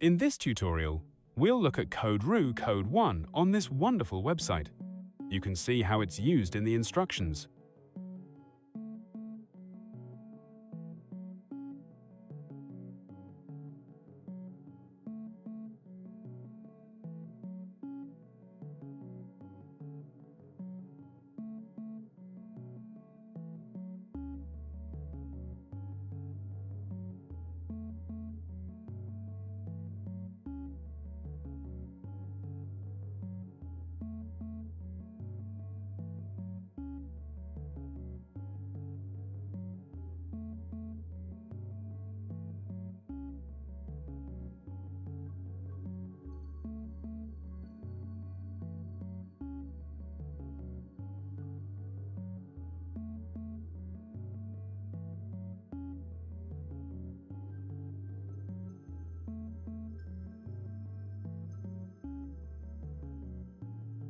In this tutorial, we'll look at CodeRoo Code 1 on this wonderful website. You can see how it's used in the instructions,